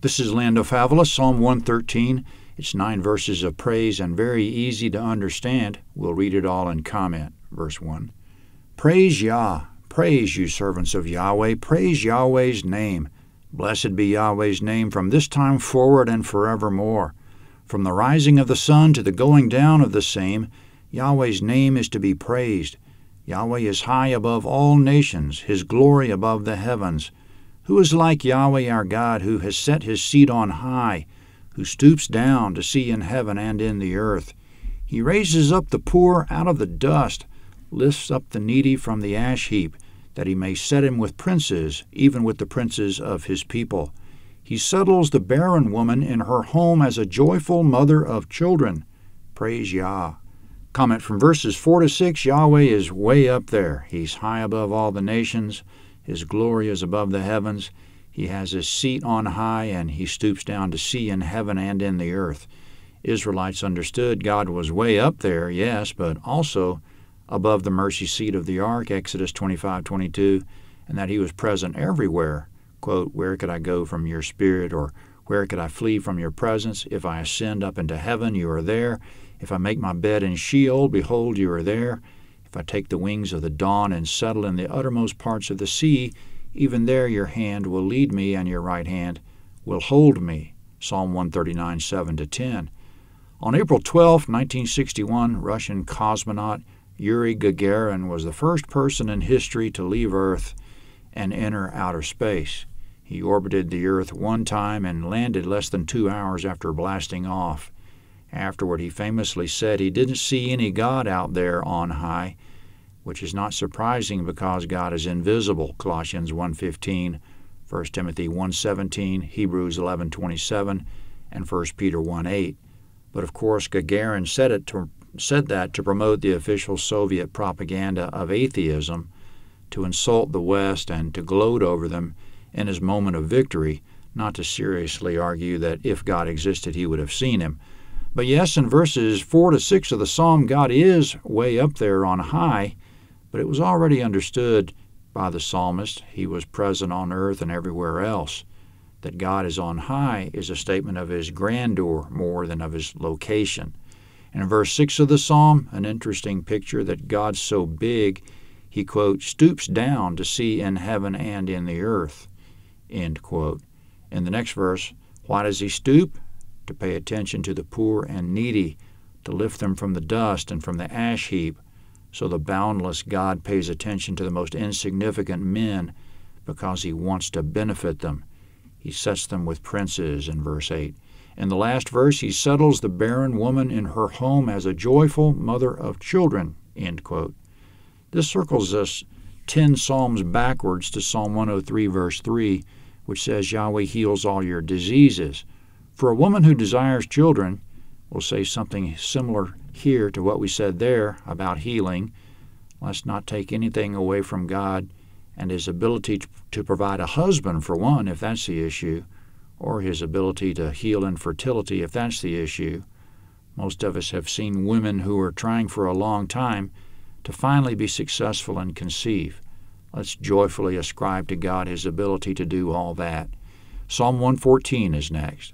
This is Lando Favola, Psalm 113. It's 9 verses of praise and very easy to understand. We'll read it all and comment. Verse 1. Praise Yah, praise you servants of Yahweh, praise Yahweh's name. Blessed be Yahweh's name from this time forward and forevermore. From the rising of the sun to the going down of the same, Yahweh's name is to be praised. Yahweh is high above all nations, his glory above the heavens. Who is like Yahweh our God, who has set his seat on high, who stoops down to see in heaven and in the earth? He raises up the poor out of the dust, lifts up the needy from the ash heap, that he may set him with princes, even with the princes of his people. He settles the barren woman in her home as a joyful mother of children. Praise Yah. Comment from verses 4 to 6, Yahweh is way up there. He's high above all the nations. His glory is above the heavens. He has his seat on high, and he stoops down to see in heaven and in the earth. Israelites understood God was way up there, yes, but also above the mercy seat of the ark, Exodus 25:22, and that he was present everywhere. Quote, where could I go from your spirit, or where could I flee from your presence? If I ascend up into heaven, you are there. If I make my bed in Sheol, behold, you are there. If I take the wings of the dawn and settle in the uttermost parts of the sea, even there your hand will lead me, and your right hand will hold me. Psalm 139, 7-10. On April 12, 1961, Russian cosmonaut Yuri Gagarin was the first person in history to leave Earth and enter outer space. He orbited the Earth one time and landed less than 2 hours after blasting off. Afterward, he famously said he didn't see any God out there on high, which is not surprising because God is invisible, Colossians 1:15, 1 Timothy 1:17, Hebrews 11:27, and 1 Peter 1:8. But of course, Gagarin said that to promote the official Soviet propaganda of atheism, to insult the West and to gloat over them in his moment of victory, not to seriously argue that if God existed, he would have seen him. But yes, in verses 4 to 6 of the psalm, God is way up there on high, but it was already understood by the psalmist he was present on earth and everywhere else. That God is on high is a statement of his grandeur more than of his location. And in verse 6 of the psalm, an interesting picture that God's so big, he, quote, stoops down to see in heaven and in the earth, end quote. In the next verse, why does he stoop? To pay attention to the poor and needy, to lift them from the dust and from the ash heap. So the boundless God pays attention to the most insignificant men because he wants to benefit them. He sets them with princes in verse 8. In the last verse, he settles the barren woman in her home as a joyful mother of children, end quote. This circles us 10 psalms backwards to Psalm 103, verse 3, which says Yahweh heals all your diseases. For a woman who desires children, we'll say something similar here to what we said there about healing. Let's not take anything away from God and his ability to provide a husband, for one, if that's the issue, or his ability to heal infertility, if that's the issue. Most of us have seen women who are trying for a long time to finally be successful and conceive. Let's joyfully ascribe to God his ability to do all that. Psalm 114 is next.